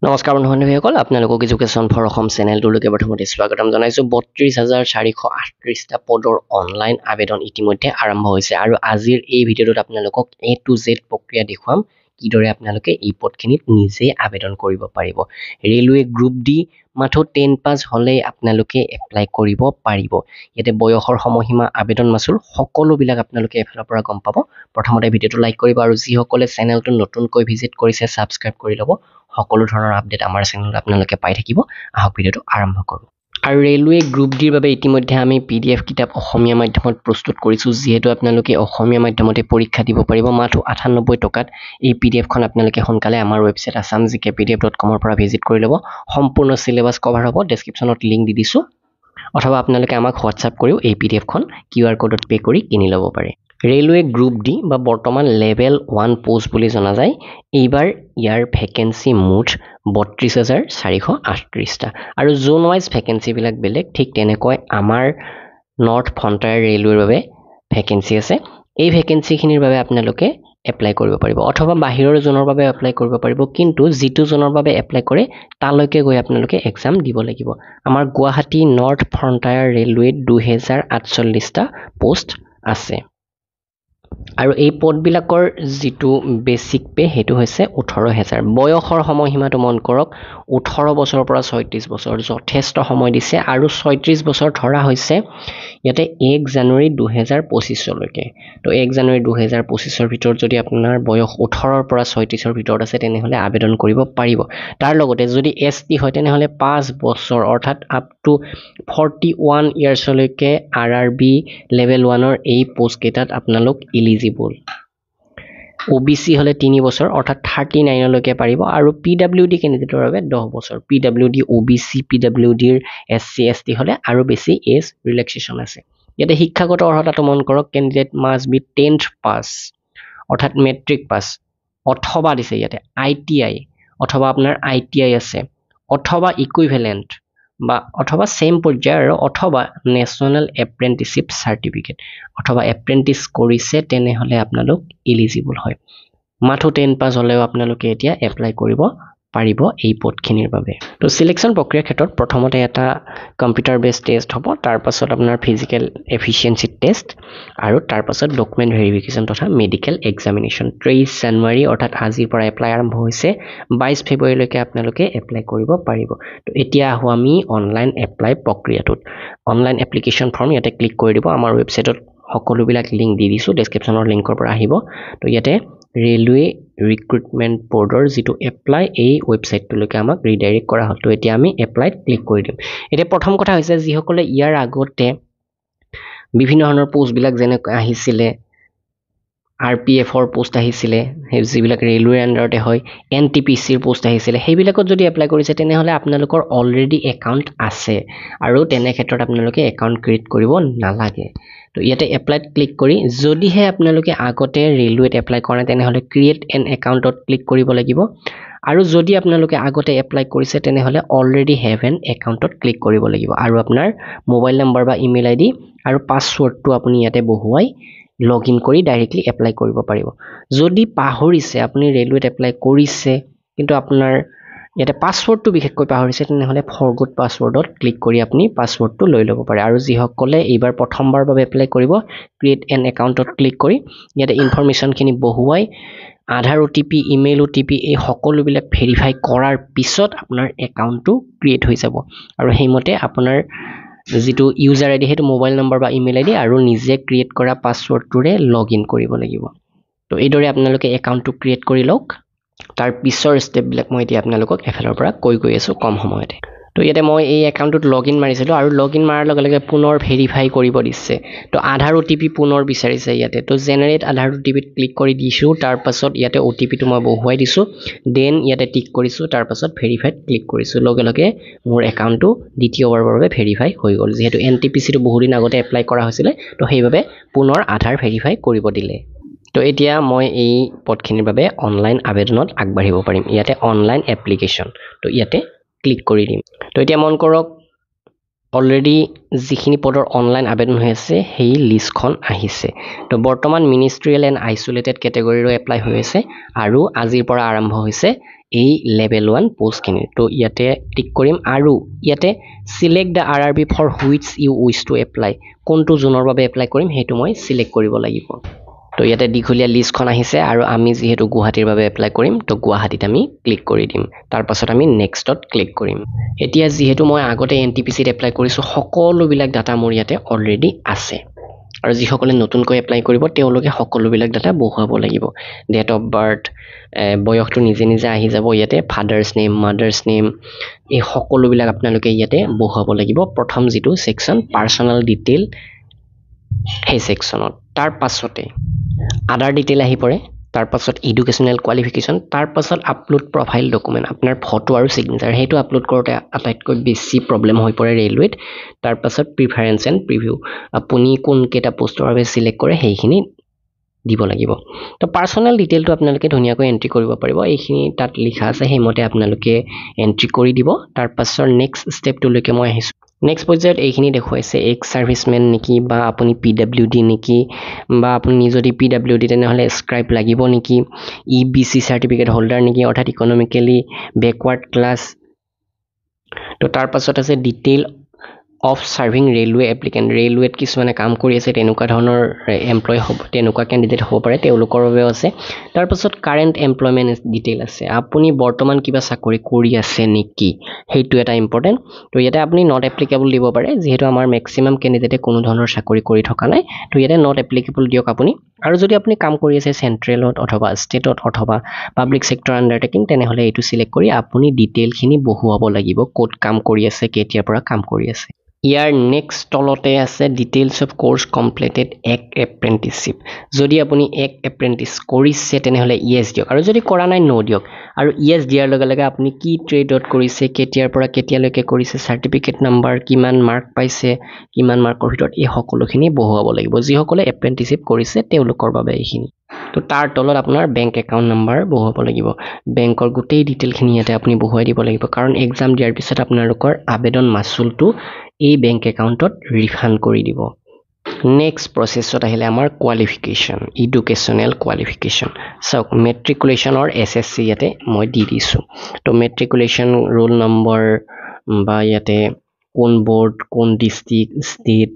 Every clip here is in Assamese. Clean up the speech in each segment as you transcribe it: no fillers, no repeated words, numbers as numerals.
নমস্কাৰ বন্ধুসকল আপোনালোকক এডুকেশ্যন ফৰ অসম চেনেলটোলৈকে প্ৰথমতে স্বাগতম জনাইছোঁ ৩২,৪৩৮টা পদৰ অনলাইন আবেদন ইতিমধ্যে আৰম্ভ হৈছে আৰু আজিৰ এই ভিডিঅ'টোত আপোনালোকক A to Z প্ৰক্ৰিয়া দেখুৱাম কিদৰে আপোনালোকে এই পদখিনিত নিজে আবেদন কৰিব পাৰিব ৰেলৱে গ্ৰুপ ডি মাথো 10 পাছ হ'লে আপোনালোকে এপ্লাই কৰিব পাৰিব ইয়াতে বয়সৰ সময়সীমা আবেদন মাচুল সকলোবিলাক আপোনালোকে এফালৰ পৰা গম পাব প্ৰথমতে ভিডিঅ'টো লাইক কৰিব আৰু যিসকলে চেনেলটো নতুনকৈ ভিজিট কৰিছে সাবস্ক্ৰাইব কৰি ল'ব সকলো ধৰণৰ আপডেট আমাৰ চেনেলত আপোনালোকে পাই থাকিব আহক ভিডিঅ'টো আৰম্ভ কৰোঁ আৰু ৰেলৱে গ্ৰুপ ডিৰ বাবে ইতিমধ্যে আমি PDF কিতাপ অসমীয়া মাধ্যমত প্ৰস্তুত কৰিছোঁ যিহেতু আপোনালোকে অসমীয়া মাধ্যমতে পৰীক্ষা দিব পাৰিব মাত্ৰ 98 টকাত এই PDFখন আপোনালোকে সোনকালে আমাৰ ৱেবছাইট assamgkpdf.com ৰ পৰা ভিজিট কৰি ল'ব সম্পূৰ্ণ সিলেবাস কভাৰ হ'ব ডেসক্ৰিপচনত লিংক দি দিছোঁ অথবা আপোনালোকে আমাক WhatsApp কৰিও এই PDFখন QR কোডত পে কৰি কিনি ল'ব পাৰে ৰেলৱে গ্ৰুপ ডি বা বৰ্তমান লেভেল 1 পোষ্ট বুলি জনা যায় এইবাৰ ইয়াৰ ভেকেন্সি মুঠ ৩২,৪৩৮টা আৰু জোন ওয়াইজ ভেকেন্সি বিলাক বেলেগ ঠিক তেনেকৈ আমাৰ নৰ্থ ফ্ৰণ্টায়াৰ ৰেলৱেৰ বাবে ভেকেন্সি আছে এই ভেকেন্সিখিনিৰ বাবে আপোনালোকে এপ্লাই কৰিব পাৰিব অথবা বাহিৰৰ জোনৰ বাবে এপ্লাই কৰিব পাৰিব কিন্তু যিটো জোনৰ বাবে এপ্লাই কৰে তালৈকে গৈ আপোনালোকে এক্সাম দিব লাগিব আমাৰ গুৱাহাটী নৰ্থ ফ্ৰণ্টায়াৰ ৰেলৱেত ২,০৪৮টা পোষ্ট আছে আৰু এই পদবিলাকৰ যিটো বেসিক পে হেতু হৈছে ১৮,০০০ বয়সৰ সময়সীমাটো মন কৰক ১৮ বছৰৰ পৰা ৩৬ বছৰ যথেষ্ট সময় দিছে আৰু ৩৬ বছৰ ধৰা হৈছে ইয়াতে ১ জানুৱাৰী ২০২৫ লৈকে তো ১ জানুৱাৰী ২০২৫ ভিতৰত যদি আপোনাৰ বয়স ১৮ ৰ পৰা ৩৬ ৰ ভিতৰত আছে তেনেহলে আবেদন কৰিব পাৰিব তাৰ লগতে যদি ST হয় তেনেহলে ৫ বছৰ অৰ্থাৎ আপ টু 41 ইয়াৰ্ছ লৈকে RRB লেভেল 1 ৰ এই পোষ্ট কেইটাত আপোনালোক এলিজিবল OBC হলে 3 বছৰ অৰ্থাৎ 39 লৈকে পাৰিব আৰু PWD ক্যান্ডিডেটৰ বাবে 10 বছৰ PWD OBC PWD ৰ SC ST হলে আৰু বেছি এজ ৰিলেক্সেশন আছে ইয়াতে শিক্ষাগত অৰ্হতাটো মন কৰক candidate must be 10th pass অৰ্থাৎ মেট্ৰিক পাস অথবা দিছে ইয়াতে ITI অথবা আপোনাৰ ITI আছে অথবা ইকুইভ্যালেন্ট বা অথবা সেম পৰ্যায়ৰ অথবা ন্যাশনাল এপ্ৰেন্টিসশিপ সাৰ্টিফিকেট অথবা এপ্ৰেন্টিস কৰিছে তেনেহলে আপোনালোক এলিজিবল হয় মাথো 10 পাস হলেও আপোনালোকে এতিয়া এপ্লাই কৰিব পাৰিব এই পদখিনিৰ বাবে তো সিলেকশন প্ৰক্ৰিয়াৰ ক্ষেত্ৰত প্ৰথমতে এটা কম্পিউটাৰ বেস টেষ্ট হ'ব তাৰ পাছত আপোনাৰ ফিজিক্যাল এফিচিয়েন্সি টেষ্ট আৰু তাৰ পাছত ডকুমেন্ট ভেৰিফিকেশন তথা মেডিকেল এক্সামিনেশন 23 জানুৱাৰী অৰ্থাৎ আজিৰ পৰা এপ্লাই আৰম্ভ হৈছে 22 ফেব্ৰুৱাৰীলৈকে আপোনালোকে এপ্লাই কৰিব পাৰিব তো এতিয়া আহো আমি অনলাইন এপ্লাই প্ৰক্ৰিয়াটোত অনলাইন এপ্লিকেশন ফৰ্ম ইয়াতে ক্লিক কৰি দিব আমাৰ ৱেবছাইটত সকলোবিলাক লিংক দি দিছো ডেসক্ৰিপচনৰ লিংকৰ পৰা আহিব তো ইয়াতে ৰেলৱে ৰিক্ৰুটমেন্ট বৰ্ডৰ যেটো এপ্লাই এই ৱেবছাইটটোলৈকে আমাক ৰিডাইৰেক্ট কৰা হল তো এতিয়া আমি এপ্লাইত ক্লিক কৰি দিম এতিয়া প্ৰথম কথা হৈছে যিসকলে ইয়াৰ আগতে বিভিন্ন ধৰণৰ পোষ্ট বিলাক যেনে আহিছিলে RPF ৰ পোষ্ট আহিছিলে যিবিলাক ৰেলৱে আন্ডাৰতে হয় NTPC ৰ পোষ্ট আহিছিলে সেইবিলাকত যদি এপ্লাই কৰিছে তেনেহলে আপোনালোকৰ অলৰেডি একাউন্ট আছে আৰু তেনে ক্ষেত্ৰত আপোনালোকে একাউন্ট ক্ৰিয়েট কৰিব নালাগে তো ইয়াতে এপ্লাইত ক্লিক কৰি যদিহে আপোনালোকে আগতে ৰেলৱেত এপ্লাই কৰা তেনেহলে ক্ৰিয়েট এন একাউন্টত ক্লিক কৰিব লাগিব আৰু যদি আপোনালোকে আগতে এপ্লাই কৰিছে তেনেহলে অলৰেডি হেভ এন একাউন্টত ক্লিক কৰিব লাগিব আৰু আপোনাৰ মোবাইল নম্বৰ বা ইমেইল আইডি আৰু পাসওয়াৰ্ডটো আপুনি ইয়াতে বহুৱাই লগইন কৰি ডাইৰেক্টলি এপ্লাই কৰিব পাৰিব যদি পাহৰিছে আপুনি ৰেলৱেত এপ্লাই কৰিছে কিন্তু আপোনাৰ ইয়াতে পাসওয়াৰ্ডটো বিশেষকৈ পাহৰিছে তেনেহলে ফৰগট পাসওয়াৰ্ডত ক্লিক কৰি আপুনি পাসওয়াৰ্ডটো লৈ ল'ব পাৰে আৰু যিসকলে এইবাৰ প্ৰথমবাৰ বাবে এপ্লাই কৰিব ক্ৰিয়েট এন একাউন্টত ক্লিক কৰি ইয়াতে ইনফৰমেশনখিনি বহুৱাই আধাৰ OTP ইমেইল OTP এই সকলোবিলাক ভেৰিফাই কৰাৰ পিছত আপোনাৰ একাউন্টটো ক্ৰিয়েট হৈ যাব আৰু সেইমতে আপোনাৰ যেটো ইউজাৰ আইডি হেতু মোবাইল নম্বৰ বা ইমেইল আইডি আৰু নিজে ক্ৰিয়েট কৰা পাসওয়াৰ্ডটোৰে লগইন কৰিব লাগিব তো এইদৰে আপোনালোকে একাউন্টটো ক্ৰিয়েট কৰি লওক তাৰ পিছৰ ষ্টেপ বিলাক মই এতিয়া আপোনালোকক এফালৰ পৰা কৈ আছো কম সময়তে তো ইয়াতে মই এই একাউন্টত লগইন মাৰিছিলো আৰু লগইন মাৰাৰ লগে লগে পুনৰ ভেৰিফাই কৰিব দিছে তো আধাৰ OTP পুনৰ বিচাৰিছে ইয়াতে তো জেনাৰেট আধাৰ OTP ত ক্লিক কৰি দিছো তাৰ পাছত ইয়াতে OTP টো মই বহুৱাই দিছো দেন ইয়াতে টিক কৰিছো তাৰ পাছত ভেৰিফাইত ক্লিক কৰিছো লগে লগে মোৰ একাউন্টটো দ্বিতীয়বাৰৰ বাবে ভেৰিফাই হৈ গল যেহেতু NTPC টো বহু দিন আগতে এপ্লাই কৰা হৈছিল তো সেইভাবে পুনৰ আধাৰ ভেৰিফাই কৰিব দিলে তো এতিয়া মই এই পদখিনিৰ বাবে অনলাইন আবেদনত আগবাঢ়িব পাৰিম ইয়াতে অনলাইন এপ্লিকেশন তো ইয়াতে ক্লিক কৰি দিম তো এতিয়া মন কৰক অলৰেডি যিখিনি পদৰ অনলাইন আবেদন হৈ আছে সেই লিষ্টখন আহিছে তো বৰ্তমান মিনিষ্ট্ৰিয়েল এণ্ড আইসোলেটেড ক্যাটেগৰীৰ এপ্লাই হৈ আছে আৰু আজিৰ পৰা আৰম্ভ হৈছে এই লেভেল 1 পোষ্টখিনি তো ইয়াতে টিক কৰিম আৰু ইয়াতে select the RRB for which you wish to apply কোনটো জোনৰ বাবে এপ্লাই কৰিম সেইটো মই সিলেক্ট কৰিব লাগিব তো ইয়াতে দীঘলীয়া লিষ্টখন আহিছে আৰু আমি যেহেতু গুৱাহাটীৰ বাবে এপ্লাই কৰিম তো গুৱাহাটীত আমি ক্লিক কৰি দিম তাৰ পাছত আমি নেক্সটত ক্লিক কৰিম এতিয়া যেহেতু মই আগতে NTPCত এপ্লাই কৰিছো সকলোবিলাক ডাটা মোৰ ইয়াতে অলৰেডি আছে আৰু যিসকলে নতুনকৈ এপ্লাই কৰিব তেওঁলোকে সকলোবিলাক ডাটা বহুৱাব লাগিব ডেট অফ বাৰ্থ বয়সটো নিজে নিজে আহি যাব ইয়াতে ফাদাৰ্স নেম মাদাৰ্স নেম এই সকলোবিলাক আপোনালোকে ইয়াতে বহুৱাব লাগিব প্ৰথম যেটো সেকশন পাৰ্সোনাল ডিটেইল সেই সেকশনত তাৰ পাছতে আদাৰ ডিটেইল আহি পৰে তাৰ পাছত এডুকেশনাল কোৱালিফিকেশন তাৰ পাছত আপলোড প্ৰফাইল ডকুমেন্ট আপোনাৰ ফটো আৰু সিগনেচাৰ হেতু আপলোড কৰোতে আটাইতকৈ বেছি প্ৰবলেম হৈ পৰে ৰেলৱেত তাৰ পাছত প্ৰিফাৰেন্স এণ্ড প্ৰিভিউ আপুনি কোন কেটা পোষ্টৰ বাবে সিলেক্ট কৰে সেইখিনি দিব লাগিব তো পাৰ্সোনাল ডিটেইলটো আপোনালোকে ধুনিয়াকৈ এন্ট্ৰি কৰিব পাৰিব এইখিনি তাত লিখা আছে হেমতে আপোনালোকে এন্ট্ৰি কৰি দিব তাৰ পাছৰ নেক্সট ষ্টেপটো লৈকে মই আহিছো নেক্সট পৰ্যায়ত এইখিনি দেখুৱাইছে এক্স সাৰ্ভিসমেন নেকি বা আপুনি PWD নেকি বা আপুনি যদি PWD তেনেহলে স্ক্ৰাইব লাগিব নেকি EBC সাৰ্টিফিকেট হোল্ডাৰ নেকি অৰ্থাৎ ইকোনমিক্যালি ব্যাকৱাৰ্ড ক্লাস তো তাৰ পাছত আছে ডিটেইল অফ সাৰ্ভিং ৰেলৱে এপ্লিকেন্ট ৰেলৱেত কিছুমানে কাম কৰি আছে তেনেকুৱা ধৰণৰ এমপ্লয় হ'ব তেনেকুৱা ক্যান্ডিডেট হ'ব পাৰে তেওঁলোকৰ বাবে আছে তাৰ পাছত কাৰেন্ট এমপ্লয়মেন্ট ডিটেইল আছে আপুনি বৰ্তমান কিবা চাকৰি কৰি আছে নেকি হেতু এটা ইম্পৰ্টেন্ট তো ইয়াতে আপুনি নট এপ্লিকেবল দিব পাৰে যেহেতু আমাৰ ম্যাক্সিমাম ক্যান্ডিডেটে কোনো ধৰণৰ চাকৰি কৰি থকা নাই তো ইয়াতে নট এপ্লিকেবল দিয়ক আপুনি আৰু যদি আপুনি কাম কৰি আছে সেন্ট্ৰেলত অথবা ষ্টেটত অথবা পাব্লিক সেক্টৰ আন্ডাৰটেকিং তেনেহলে এটো সিলেক্ট কৰি আপুনি ডিটেইল খিনি বহুৱাব লাগিব কোড কাম কৰি আছে কেতিয়াৰ পৰা কাম কৰি আছে ইয়াৰ নেক্সট তলতে আছে ডিটেইলছ অফ কোৰ্স কমপ্লিটেড এক এপ্ৰেন্টিসশিপ যদি আপুনি এক এপ্ৰেন্টিস কৰিছে তেনেহলে ইয়েস দিয়ক আৰু যদি কৰা নাই নো দিয়ক আৰু ইয়েস দিয়াৰ লগে লগে আপুনি কি ট্ৰেডত কৰিছে কেতিয়াৰ পৰা কেতিয়ালৈকে কৰিছে সাৰ্টিফিকেট নাম্বাৰ কিমান মাৰ্ক পাইছে কিমান মাৰ্কৰ ভিতৰত এই সকলোখিনি বহুৱাব লাগিব যিসকলে এপ্ৰেন্টিসশিপ কৰিছে তেওঁলোকৰ বাবে এইখিনি তো তাৰ তলত আপোনাৰ বেংক একাউন্ট নাম্বাৰ বহুৱাব লাগিব বেংকৰ গোটেই ডিটেইলখিনি ইয়াতে আপুনি বহুৱাই দিব লাগিব কাৰণ এক্সাম দিয়াৰ পিছত আপোনালোকৰ আবেদন মাসুলটো এই বেংক একাউন্টত ৰিফান্ড কৰি দিব নেক্সট প্ৰসেছত আহিলে আমাৰ কোৱালিফিকেশন এডুকেশনাল কোৱালিফিকেশন সক মেট্ৰিকুলেশন অৰ SSC ইয়াতে মই দি দিছো তো মেট্ৰিকুলেশন ৰোল নম্বৰ বা ইয়াতে কোন বোৰ্ড কোন district state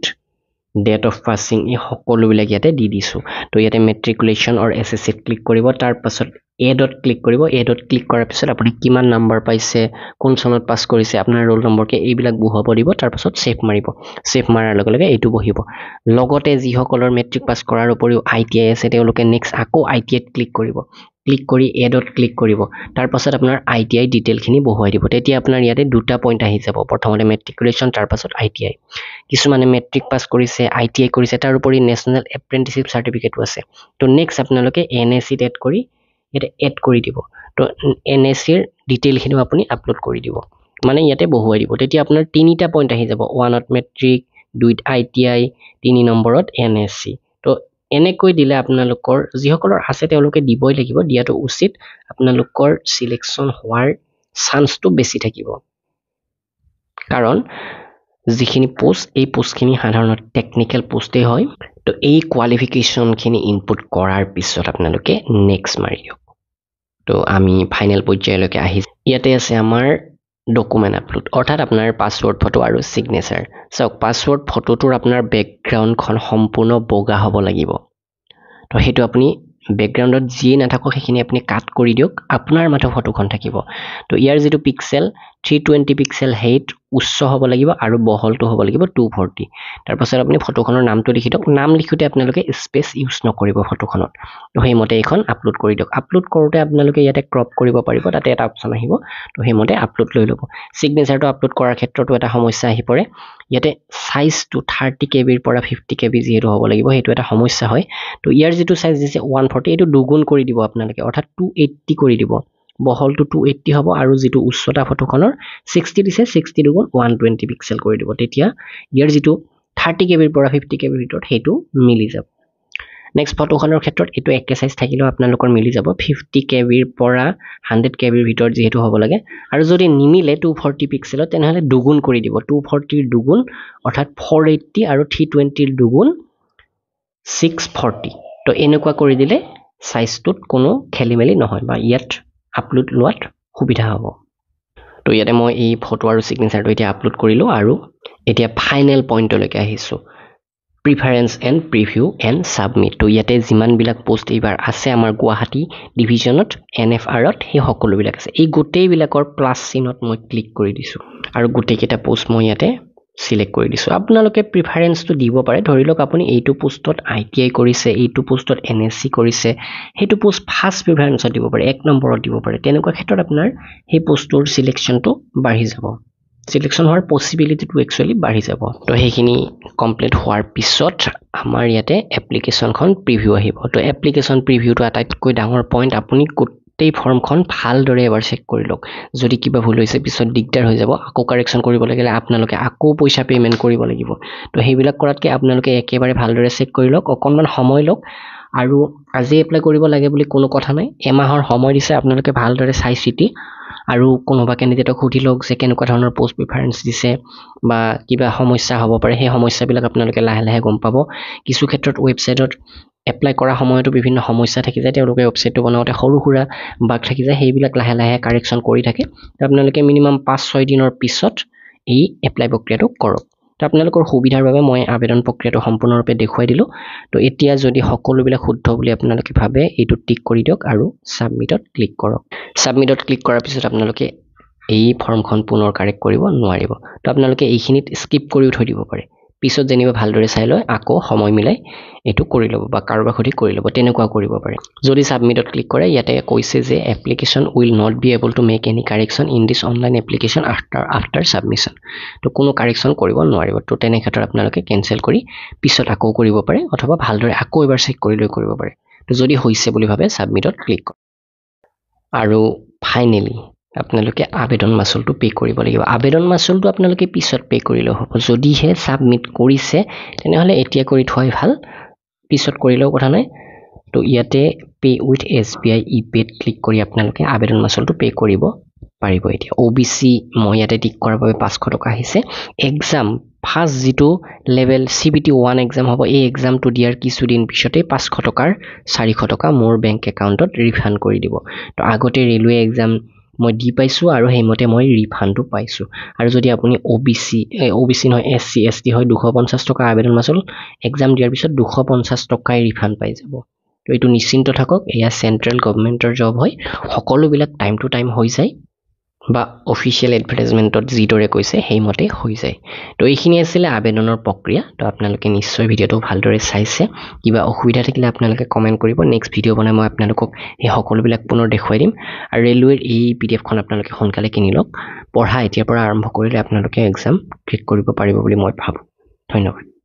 date of passing এই সকলোবিলাক ইয়াতে দি দিছো তো ইয়াতে মেট্ৰিকুলেশন অৰ SSC ক্লিক কৰিব তাৰ পাছত এডত ক্লিক কৰিব এডত ক্লিক কৰাৰ পিছত আপুনি কিমান নাম্বাৰ পাইছে কোন চনত পাস কৰিছে আপোনাৰ ৰোল নম্বৰ কে এইবিলাক বহুৱাব দিব তাৰ পাছত সেভ মাৰিব সেভ মাৰাৰ লগে লগে এইটো বহিব লগতে যিসকলৰ মেট্ৰিক পাস কৰাৰ উপৰিও ITI আছে তেওঁলোকে নেক্সট আকৌ ITI ক্লিক কৰিব ক্লিক কৰি এডত ক্লিক কৰিব তাৰ পাছত আপোনাৰ ITI ডিটেইল খিনি বহুৱাই দিব তেতিয়া আপোনাৰ ইয়াতে দুটা পইণ্ট আহি যাব প্ৰথমতে মেট্ৰিকুলেশন তাৰ পাছত ITI কিছুমানে মেট্ৰিক পাস কৰিছে ITI কৰিছে তাৰ উপৰি নেশনাল এপ্ৰেন্টিসশিপ সাৰ্টিফিকেটও আছে তো নেক্সট আপোনালোকে NSC এড কৰি এটা এড কৰি দিব তো NSC ৰ ডিটেইল খিনি আপুনি আপলোড কৰি দিব মানে ইয়াতে বহুৱাই দিব তেতিয়া আপোনাৰ তিনিটা পইণ্ট আহি যাব 1ত মেট্ৰিক 2ত ITI 3 নম্বৰত NSC তো এনেকৈ দিলে আপোনালোকৰ যিসকলৰ আছে তেওঁলোকে দিবই লাগিব দিয়াটো উচিত আপোনালোকৰ সিলেকশন হোৱাৰ চান্সটো বেছি থাকিব কাৰণ যিখিনি পোষ্ট এই পোষ্টখিনি সাধাৰণতে টেকনিক্যাল পোষ্টে হয় তো এই কোৱালিফিকেশন খিনি ইনপুট কৰাৰ পিছত আপোনালোকে নেক্সট মাৰি দিয়ক তো আমি ফাইনেল পৰ্যায়লৈকে আহি ইয়াতে আছে আমাৰ ডকুমেন্ট আপলোড অৰ্থাৎ আপোনাৰ পাসওয়াৰ্ড ফটো আৰু সিগনেচাৰ সক পাসওয়াৰ্ড ফটোটোৰ আপোনাৰ বেকগ্ৰাউণ্ডখন সম্পূৰ্ণ বগা হ'ব লাগিব তো হেতু আপুনি বেকগ্ৰাউণ্ডত যি নাথাকক সেইখিনি আপুনি কাট কৰি দিয়ক আপোনাৰ মাত্ৰ ফটোখন থাকিব তো ইয়াৰ যেটো পিক্সেল 320 পিক্সেল হাইট উচ্চ হ'ব লাগিব আৰু বহলটো হ'ব লাগিব 240 তাৰ পাছত আপুনি ফটোখনৰ নামটো লিখি দিয়ক নাম লিখোতে আপোনালোকে স্পেস ইউজ নকৰিব ফটোখনত তো হেমতে এখন আপলোড কৰি দিয়ক আপলোড কৰোতে আপোনালোকে ইয়াতে ক্ৰপ কৰিব পাৰিব তাতে এটা অপচন আহিব তো হেমতে আপলোড লৈ ল'ব সিগনেচাৰটো আপলোড কৰাৰ ক্ষেত্ৰতো এটা সমস্যা আহি পৰে ইয়াতে সাইজটো 30 KB ৰ পৰা 50 KB যেটো হ'ব লাগিব হেতু এটা সমস্যা হয় তো ইয়াৰ যেটো সাইজ দিছে 140 এটো দুগুণ কৰি দিব আপোনালোকে অৰ্থাৎ 280 কৰি দিব বহলটো 280 হ'ব আৰু যেটো উচ্চতা ফটোখনৰ 60 দিছে 60 দুগুণ 120 পিক্সেল কৰি দিব তেতিয়া ইয়াৰ যেটো 30 KB ৰ পৰা 50 KB ভিতৰত হেতু মিলি যাব নেক্সট ফটোখনৰ ক্ষেত্ৰত এটো একে সাইজ থাকিলেও আপোনালোকৰ মিলি যাব 50 KB ৰ পৰা 100 KB ৰ ভিতৰত যেটো হ'ব লাগে আৰু যদি নিমিলে 240 পিক্সেলত তেনেহলে দুগুণ কৰি দিব 240 ৰ দুগুণ অৰ্থাৎ 480 আৰু 320 ৰ দুগুণ 640 তো এনেকুৱা কৰি দিলে সাইজটোত কোনো খেলিমেলি নহয় বা ইয়াত আপলোড লোৱাত সুবিধা হ'ব তো ইয়াতে মই এই ফটো আৰু সিগনেচাৰটো এতিয়া আপলোড কৰিলো আৰু এতিয়া ফাইনেল পইণ্টলৈকে আহিছো preference and preview and submit তো ইয়াতে যিমানবিলাক পোষ্ট এইবাৰ আছে আমাৰ গুৱাহাটী ডিভিজনত NFR-ত সেই সকলোবিলাক আছে এই গোটেইবিলাকৰ প্লাছ চিনত মই ক্লিক কৰি দিছো আৰু গোটেইকেইটা পোষ্ট মই ইয়াতে সিলেক্ট কৰি দিছো আপোনালোকে প্ৰিফাৰেন্সটো দিব পাৰে ধৰি লওক আপুনি এইটো পোষ্টত ITI কৰিছে এইটো পোষ্টত NSC কৰিছে হেতু পোষ্ট ফাৰ্স্ট প্ৰিফাৰেন্সত দিব পাৰে এক নম্বৰত দিব পাৰে তেনেকুৱা ক্ষেত্ৰত আপোনাৰ সেই পোষ্টৰ সিলেকশনটো বাঢ়ি যাব সিলেকশন হোৱাৰ পসিবিলিটিটো একচুয়ালি বাঢ়ি যাব তো সেইখিনি কমপ্লিট হোৱাৰ পিছত আমাৰ ইয়াতে এপ্লিকেশনখন প্ৰিভিউ আহিব তো এপ্লিকেশন প্ৰিভিউটো আটাইতকৈ ডাঙৰ পইণ্ট আপুনি গোটেই ফৰ্মখন ভালদৰে এবাৰ চেক কৰি লওক যদি কিবা ভুল হৈছে পিছত দিগদাৰ হৈ যাব আকৌ কাৰেকচন কৰিব লাগিলে আপোনালোকে আকৌ পইচা পেমেন্ট কৰিব লাগিব তো সেইবিলাক কৰাতকে আপোনালোকে একেবাৰে ভালদৰে চেক কৰি লওক অকনমান সময় লওক আৰু আজি এপ্লাই কৰিব লাগে বুলি কোনো কথা নাই এমাহৰ সময় দিছে আপোনালোকে ভালদৰে চাই চিতি আৰু কোনোবা কেণ্ডিডেটক সুধি লওক যে কেনেকুৱা ধৰণৰ পোষ্ট প্ৰিফাৰেন্স দিছে বা কিবা সমস্যা হ'ব পাৰে সেই সমস্যাবিলাক আপোনালোকে লাহে লাহে গম পাব কিছু ক্ষেত্ৰত ৱেবসাইটত এপ্লাই কৰা সময়তো বিভিন্ন সমস্যা থাকি যায় তেওঁলোকে ৱেবসাইটটো বনাওতে সৰু সুৰা বাগ থাকি যায় সেইবিলাক লাহে লাহে কাৰেকচন কৰি থাকে আপোনালোকে মিনিমাম 5-6 দিনৰ পিছত এই এপ্লাই প্ৰক্ৰিয়াটো কৰক তো আপোনালোকৰ সুবিধাৰ বাবে মই আবেদন প্ৰক্ৰিয়াটো সম্পূৰ্ণৰূপে দেখুৱাই দিলো তো এতিয়া যদি সকলোবিলাক শুদ্ধ বুলি আপোনালোকে ভাবে এইটো টিক কৰি দিয়ক আৰু সাবমিটত ক্লিক কৰক সাবমিটত ক্লিক কৰাৰ পিছত আপোনালোকে এই ফৰ্মখন পুনৰ কাৰেক্ট কৰিব নোৱাৰিব তো আপোনালোকে এইখিনিত স্কিপ কৰিও থৈ দিব পাৰে পিছত যেনিবা ভালদৰে চাই লয় আকৌ সময় মিলাই এটো কৰি ল'ব বা কাৰোবাক সুধি কৰি ল'ব তেনেকুৱা কৰিব পাৰে যদি সাবমিটত ক্লিক কৰে ইয়াতে কৈছে যে application will not be able to make any correction in this online application after submission তো কোনো কাৰেকচন কৰিব নোৱাৰিব তো তেনে ক্ষেত্ৰত আপোনালোকে কেনসেল কৰি পিছত আকৌ কৰিব পাৰে অথবা ভালদৰে আকৌ এবাৰ চেক কৰি লৈ কৰিব পাৰে তো যদি হৈছে বুলি ভাবে সাবমিটত ক্লিক কৰক আৰু ফাইনেলি আপোনালোকে আবেদন মাচুলটো পে কৰিব লাগিব আবেদন মাচুলটো আপোনালোকে পিছত পে কৰিলেও হ'ব যদিহে সাবমিট কৰিছে তেনেহলে এতিয়া কৰি থোৱাই ভাল পিছত কৰিলেও কথা নাই তো ইয়াতে pay with SBI ePay click কৰি আপোনালোকে আবেদন মাচুলটো পে কৰিব পাৰিব এতিয়া OBC মই ইয়াতে টিক কৰাৰ বাবে 500 টকা আহিছে এক্সাম ফাৰ্স্ট যেটো লেভেল CBT 1 এক্সাম হ'ব এই এক্সামটো দিয়াৰ কিছুদিন পিছতে 500 টকাৰ 400 টকা মোৰ বেংক একাউণ্টত ৰিফান্ড কৰি দিব তো আগতে ৰেলৱে এক্সাম মই দি পাইছো আৰু হেমতে মই ৰিফান্ডটো পাইছো আৰু যদি আপুনি OBC নহয় SC ST হয় 250 টকা আবেদন মাচুল এক্সাম দিয়াৰ পিছত 250 টকাই ৰিফান্ড পাই যাব তো এটো নিশ্চিন্ত থাকক এয়া সেন্ট্ৰাল গভৰ্ণমেন্টৰ জব হয় সকলোবিলাক টাইম টু টাইম হৈ যায় বা অফিচিয়েল এডভাৰটাইজমেন্টত যিদৰে কৈছে সেইমতে হৈ যায় তো এইখিনি আছিল আবেদনৰ প্ৰক্ৰিয়া তো আপোনালোকে নিশ্চয় ভিডিওটো ভালদৰে চাইছে কিবা অসুবিধা থাকিলে আপোনালোকে কমেন্ট কৰিব নেক্সট ভিডিও বনাই মই আপোনালোকক এই সকলোবিলাক পুনৰ দেখুৱাই দিম আৰু ৰেলৱেৰ এই PDF খন আপোনালোকে সোনকালে কিনি লওক পঢ়া এতিয়াৰ পৰা আৰম্ভ কৰিলে আপোনালোকে এক্সাম ক্লিক কৰিব পাৰিব বুলি মই ভাবো ধন্যবাদ